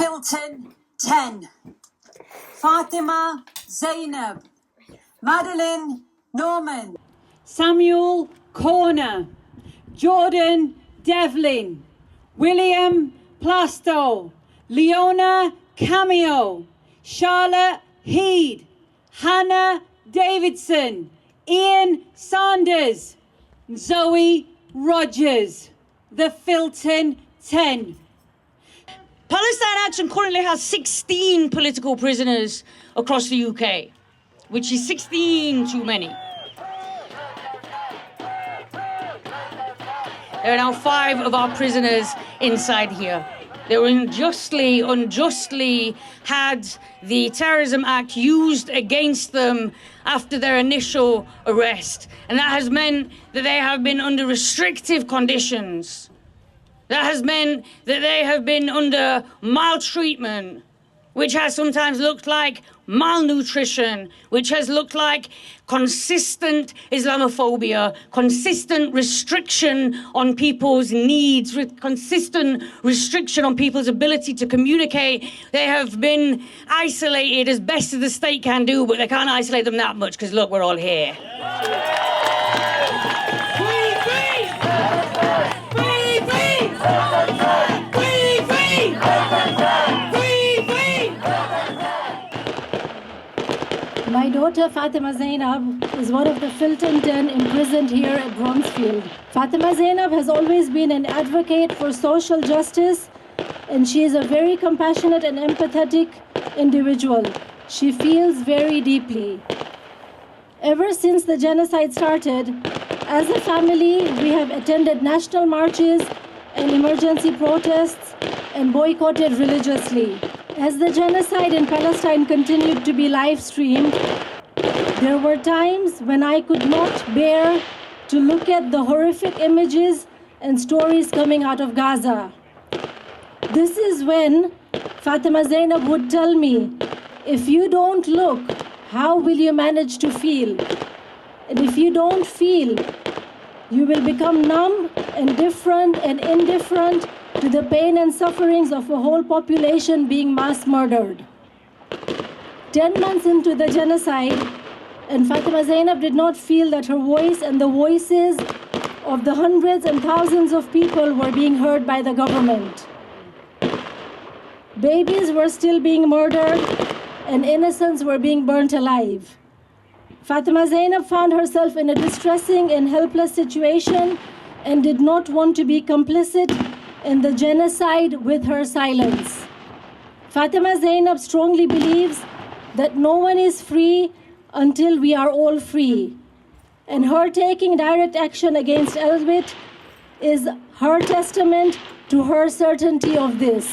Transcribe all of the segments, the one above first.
Filton, 10. Fatema Zainab. Madeline Norman. Samuel Corner. Jordan Devlin. William Plasto. Leona Kamio. Charlotte Heed. Hannah Davidson. Ian Sanders. Zoe Rogers. The Filton 10. Palestine Action currently has 16 political prisoners across the UK, which is 16 too many. There are now 5 of our prisoners inside here. They were unjustly had the Terrorism Act used against them after their initial arrest. And that has meant that they have been under restrictive conditions. That has meant that they have been under maltreatment, which has sometimes looked like malnutrition, which has looked like consistent Islamophobia, consistent restriction on people's needs, consistent restriction on people's ability to communicate. They have been isolated as best as the state can do, but they can't isolate them that much because, look, we're all here. My daughter Fatema Zainab is one of the Filton 10 imprisoned here at Bronzefield. Fatema Zainab has always been an advocate for social justice, and she is a very compassionate and empathetic individual. She feels very deeply. Ever since the genocide started, as a family, we have attended national marches and emergency protests and boycotted religiously. As the genocide in Palestine continued to be live streamed, there were times when I could not bear to look at the horrific images and stories coming out of Gaza. This is when Fatema Zainab would tell me, if you don't look, how will you manage to feel? And if you don't feel, you will become numb and different and indifferent to the pain and sufferings of a whole population being mass murdered. 10 months into the genocide, and Fatema Zainab did not feel that her voice and the voices of the hundreds and thousands of people were being heard by the government. Babies were still being murdered, and innocents were being burnt alive. Fatema Zainab found herself in a distressing and helpless situation and did not want to be complicit in the genocide with her silence. Fatema Zainab strongly believes that no one is free until we are all free. And her taking direct action against Elbit is her testament to her certainty of this.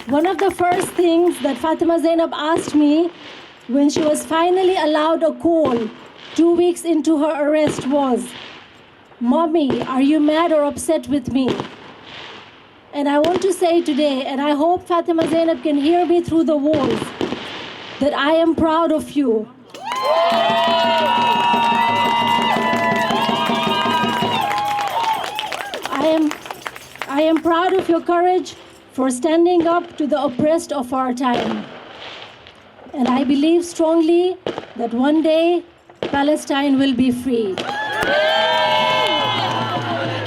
One of the first things that Fatema Zainab asked me when she was finally allowed a call 2 weeks into her arrest was, "Mommy, are you mad or upset with me?" And I want to say today, and I hope Fatema Zainab can hear me through the walls, that I am proud of you. I am proud of your courage for standing up to the oppressed of our time. And I believe strongly that one day Palestine will be free.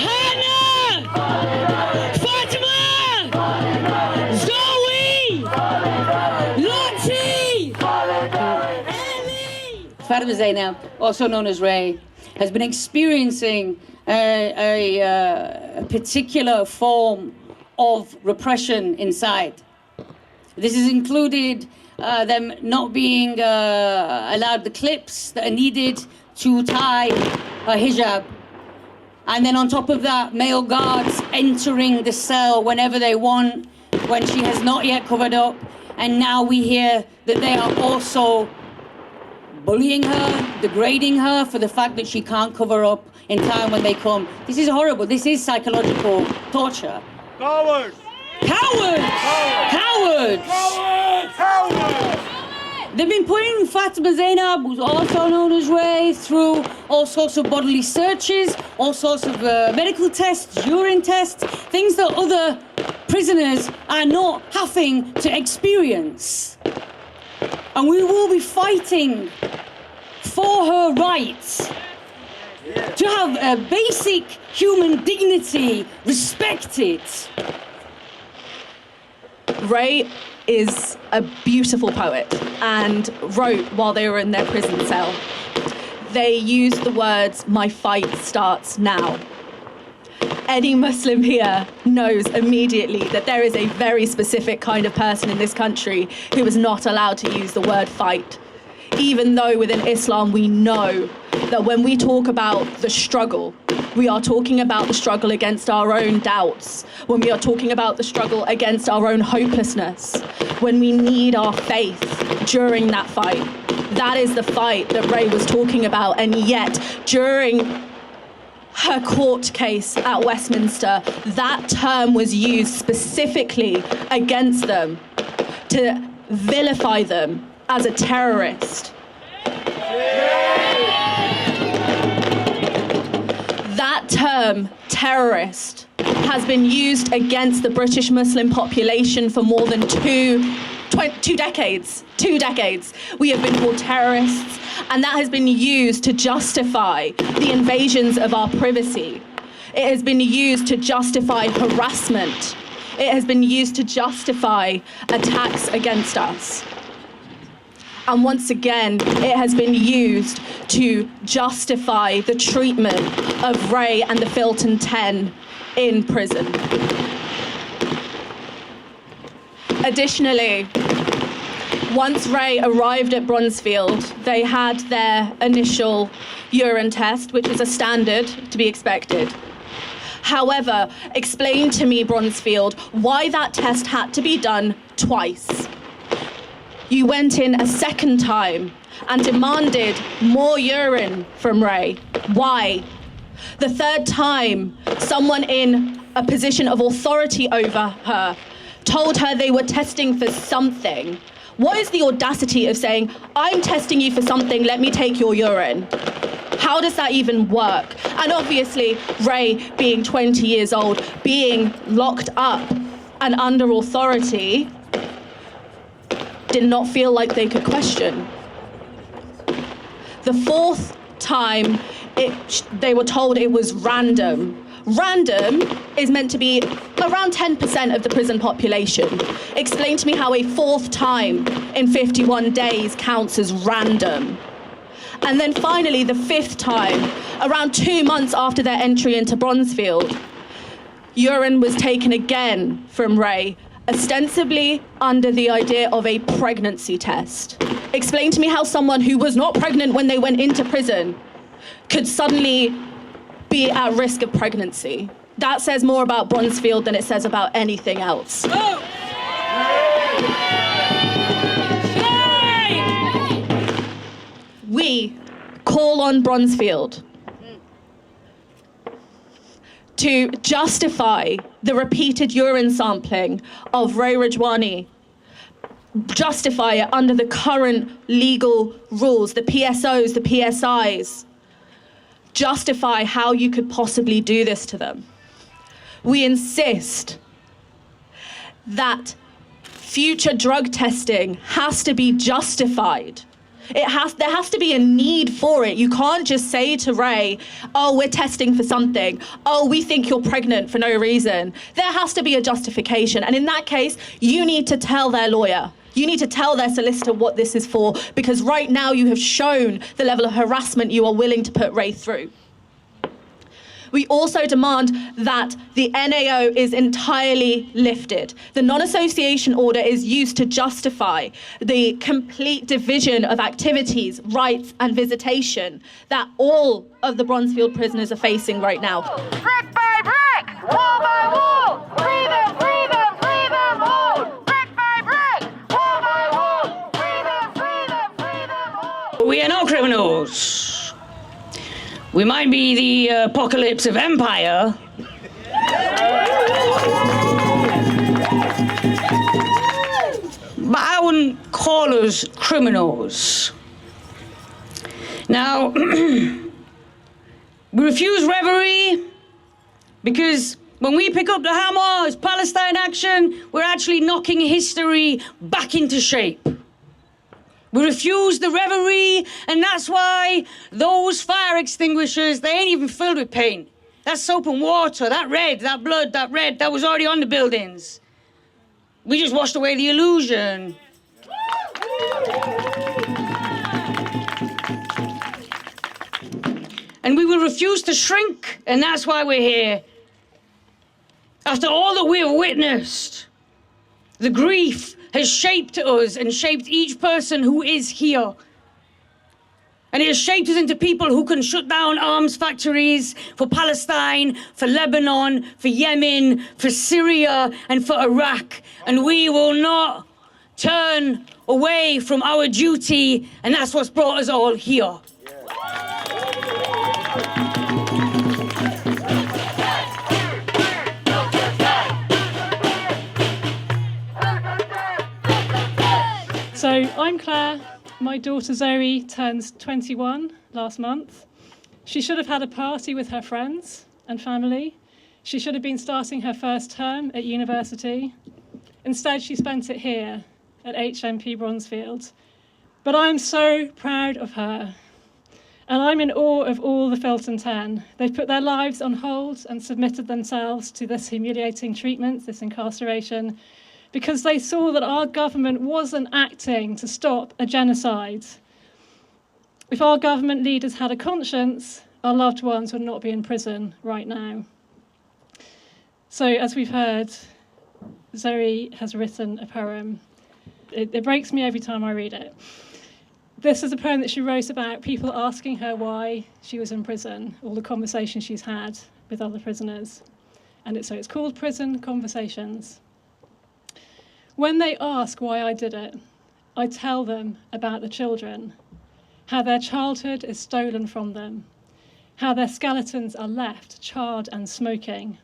Hannah! Fatema! Zoe! Lottie! Ellie! Fatema Zainab, also known as Ray, has been experiencing a particular form of repression inside. This has included them not being allowed the clips that are needed to tie her hijab. And then on top of that, male guards entering the cell whenever they want, when she has not yet covered up. And now we hear that they are also bullying her, degrading her for the fact that she can't cover up in time when they come. This is horrible. This is psychological torture. Cowards! Cowards! Cowards! Cowards! Cowards! They've been putting Fatema Zainab, who's also known as Ray, through all sorts of bodily searches, all sorts of medical tests, urine tests, things that other prisoners are not having to experience. And we will be fighting for her rights to have a basic human dignity respected. Ray is a beautiful poet and wrote while they were in their prison cell. They used the words, "My fight starts now." Any Muslim here knows immediately that there is a very specific kind of person in this country who is not allowed to use the word fight. Even though within Islam we know that when we talk about the struggle, we are talking about the struggle against our own doubts, when we are talking about the struggle against our own hopelessness, when we need our faith during that fight. That is the fight that Ray was talking about, and yet during her court case at Westminster, that term was used specifically against them to vilify them as a terrorist. That term, terrorist, has been used against the British Muslim population for more than two decades. 2 decades. We have been called terrorists, and that has been used to justify the invasions of our privacy. It has been used to justify harassment. It has been used to justify attacks against us. And once again, it has been used to justify the treatment of Ray and the Filton 10 in prison. Additionally, once Ray arrived at Bronzefield, they had their initial urine test, which is a standard to be expected. However, explain to me, Bronzefield, why that test had to be done twice. You went in a second time and demanded more urine from Ray. Why? The third time, someone in a position of authority over her told her they were testing for something. What is the audacity of saying, "I'm testing you for something, let me take your urine"? How does that even work? And obviously, Ray, being 20 years old, being locked up and under authority, did not feel like they could question. The fourth time, they were told it was random. Random is meant to be around 10% of the prison population. Explain to me how a fourth time in 51 days counts as random. And then finally, the fifth time, around 2 months after their entry into Bronzefield, urine was taken again from Ray, ostensibly under the idea of a pregnancy test. Explain to me how someone who was not pregnant when they went into prison could suddenly be at risk of pregnancy. That says more about Bronzefield than it says about anything else. Oh. We call on Bronzefield to justify the repeated urine sampling of Ray Rajwani, justify it under the current legal rules, the PSOs, the PSIs, justify how you could possibly do this to them. We insist that future drug testing has to be justified. There has to be a need for it. You can't just say to Ray, "Oh, we're testing for something. Oh, we think you're pregnant for no reason." There has to be a justification. And in that case, you need to tell their lawyer. You need to tell their solicitor what this is for, because right now you have shown the level of harassment you are willing to put Ray through. We also demand that the NAO is entirely lifted. The non-association order is used to justify the complete division of activities, rights, and visitation that all of the Bronzefield prisoners are facing right now. Brick by brick, wall by wall, free them, free them, free them all. Brick by brick, wall by wall, free them, free them, free them all. We are not criminals. We might be the apocalypse of empire, but I wouldn't some call us criminals. Now, we refuse reverie because when we pick up the hammer as Palestine Action, we're actually knocking history back into shape. We refuse the reverie, and that's why those fire extinguishers, they ain't even filled with paint. That's soap and water, that red, that blood, that red, that was already on the buildings. We just washed away the illusion. And we will refuse to shrink, and that's why we're here. After all that we have witnessed, the grief has shaped us and shaped each person who is here. And it has shaped us into people who can shut down arms factories for Palestine, for Lebanon, for Yemen, for Syria, and for Iraq. And we will not turn away from our duty, and that's what's brought us all here. So I'm Claire. My daughter Zoe turns 21 last month. She should have had a party with her friends and family. She should have been starting her first term at university. Instead, she spent it here at HMP Bronzefield. But I'm so proud of her. And I'm in awe of all the Filton 10. They've put their lives on hold and submitted themselves to this humiliating treatment, this incarceration, because they saw that our government wasn't acting to stop a genocide. If our government leaders had a conscience, our loved ones would not be in prison right now. So, as we've heard, Zoe has written a poem. It breaks me every time I read it. This is a poem that she wrote about people asking her why she was in prison, all the conversations she's had with other prisoners. And it's called Prison Conversations. When they ask why I did it, I tell them about the children, how their childhood is stolen from them, how their skeletons are left charred and smoking,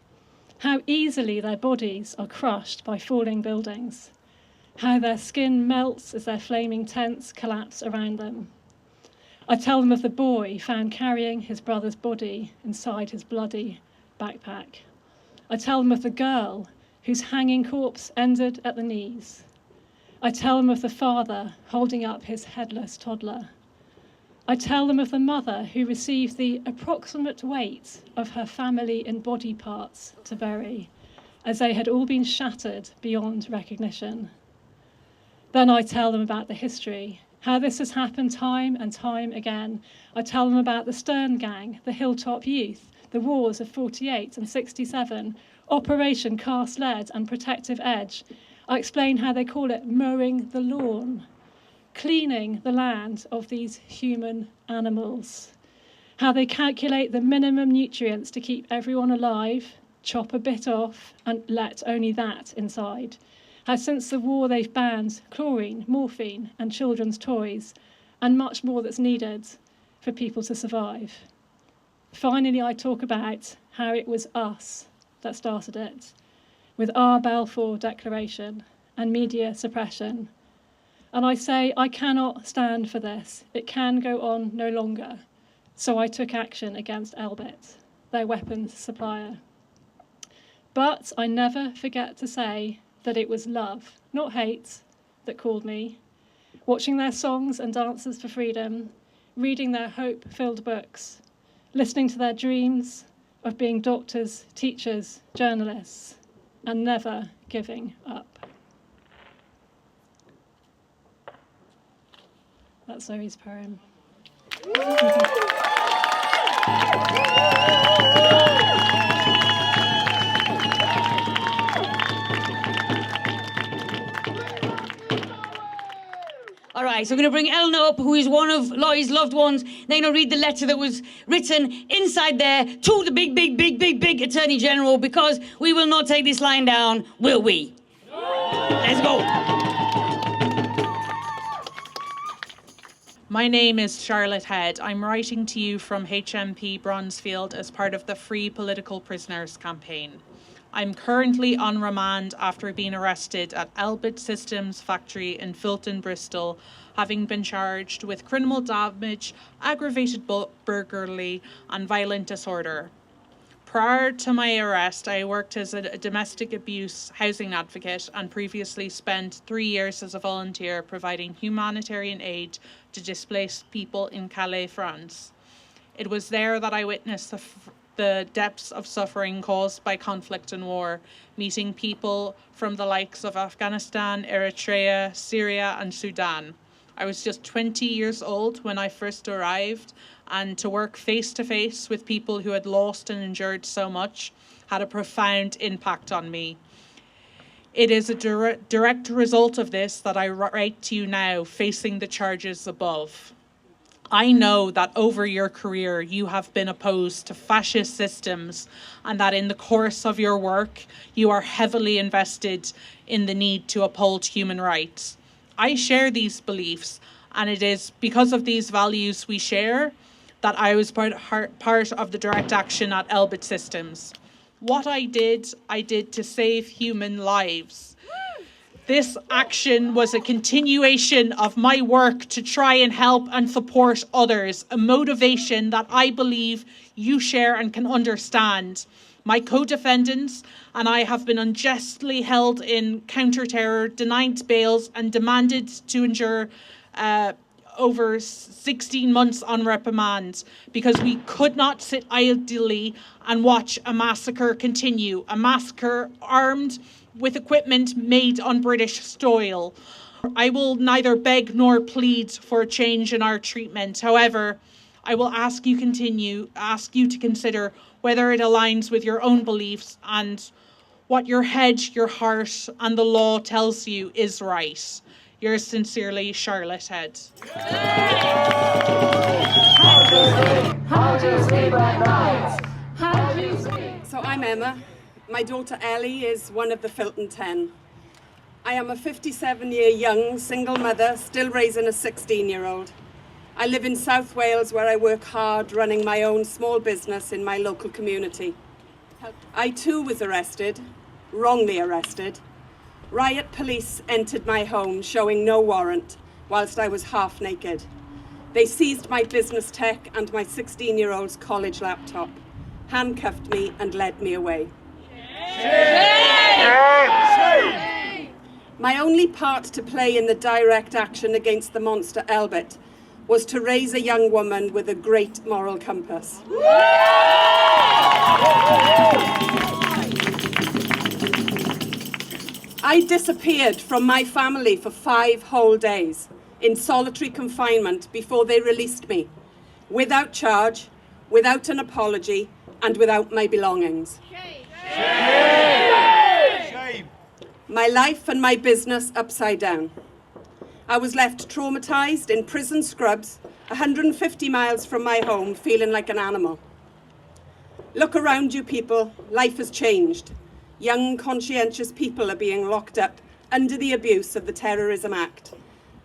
how easily their bodies are crushed by falling buildings, how their skin melts as their flaming tents collapse around them. I tell them of the boy found carrying his brother's body inside his bloody backpack. I tell them of the girl whose hanging corpse ended at the knees. I tell them of the father holding up his headless toddler. I tell them of the mother who received the approximate weight of her family in body parts to bury, as they had all been shattered beyond recognition. Then I tell them about the history, how this has happened time and time again. I tell them about the Stern Gang, the Hilltop Youth, the wars of 48 and 67, Operation Cast Lead and Protective Edge. I explain how they call it mowing the lawn, cleaning the land of these human animals, how they calculate the minimum nutrients to keep everyone alive, chop a bit off and let only that inside. How since the war they've banned chlorine, morphine and children's toys and much more that's needed for people to survive. Finally, I talk about how it was us that started it, with our Balfour Declaration and media suppression. And I say, I cannot stand for this. It can go on no longer. So I took action against Elbit, their weapons supplier. But I never forget to say that it was love, not hate, that called me. Watching their songs and dances for freedom, reading their hope-filled books, listening to their dreams of being doctors, teachers, journalists, and never giving up. That's Zoe's poem. All right, so I'm going to bring Eleanor up, who is one of Lottie's loved ones. They're going to read the letter that was written inside there to the big Attorney General, because we will not take this lying down, will we? No. Let's go. My name is Charlotte Head. I'm writing to you from HMP Bronzefield as part of the Free Political Prisoners campaign. I'm currently on remand after being arrested at Elbit Systems factory in Filton, Bristol, having been charged with criminal damage, aggravated burglary and violent disorder. Prior to my arrest, I worked as a domestic abuse housing advocate and previously spent 3 years as a volunteer providing humanitarian aid to displaced people in Calais, France. It was there that I witnessed the depths of suffering caused by conflict and war, meeting people from the likes of Afghanistan, Eritrea, Syria and Sudan. I was just 20 years old when I first arrived, and to work face to face with people who had lost and endured so much had a profound impact on me. It is a direct result of this that I write to you now, facing the charges above. I know that over your career you have been opposed to fascist systems and that in the course of your work you are heavily invested in the need to uphold human rights. I share these beliefs, and it is because of these values we share that I was part of the direct action at Elbit Systems. What I did to save human lives. This action was a continuation of my work to try and help and support others, a motivation that I believe you share and can understand. My co-defendants and I have been unjustly held in counter-terror, denied bails and demanded to endure over 16 months on reprimand because we could not sit idly and watch a massacre continue, a massacre armed with equipment made on British soil. I will neither beg nor plead for a change in our treatment. However, I will ask you to consider whether it aligns with your own beliefs and what your head, your heart and the law tells you is right. Yours sincerely, Charlotte Head. So I'm Emma. My daughter Ellie is one of the Filton 10. I am a 57-year young single mother, still raising a 16-year-old. I live in South Wales where I work hard running my own small business in my local community. I too was arrested, wrongly arrested. Riot police entered my home showing no warrant whilst I was half naked. They seized my business tech and my 16-year-old's college laptop, handcuffed me and led me away. My only part to play in the direct action against the monster Elbit was to raise a young woman with a great moral compass. I disappeared from my family for 5 whole days in solitary confinement before they released me, without charge, without an apology, and without my belongings. Shame. My life and my business upside down. I was left traumatized in prison scrubs, 150 miles from my home, feeling like an animal. Look around you, people. Life has changed. Young, conscientious people are being locked up under the abuse of the Terrorism Act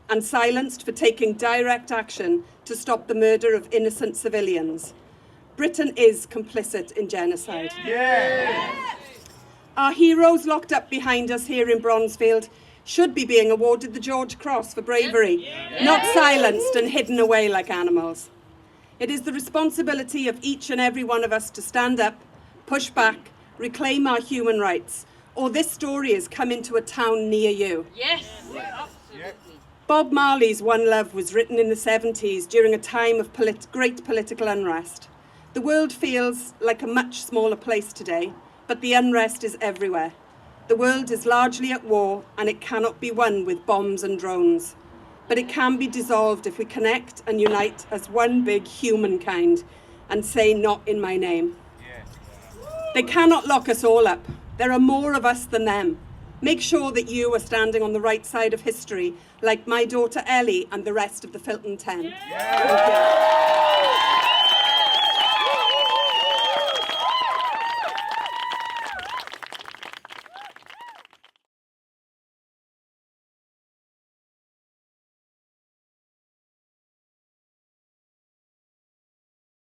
and silenced for taking direct action to stop the murder of innocent civilians. Britain is complicit in genocide. Yes. Our heroes locked up behind us here in Bronzefield should be being awarded the George Cross for bravery, not silenced and hidden away like animals. It is the responsibility of each and every one of us to stand up, push back, reclaim our human rights, or this story is coming to a town near you. Yes. Bob Marley's One Love was written in the 70s during a time of great political unrest. The world feels like a much smaller place today, but the unrest is everywhere. The world is largely at war and it cannot be won with bombs and drones. But it can be dissolved if we connect and unite as one big humankind and say, not in my name. They cannot lock us all up. There are more of us than them. Make sure that you are standing on the right side of history, like my daughter Ellie and the rest of the Filton 10. Thank you.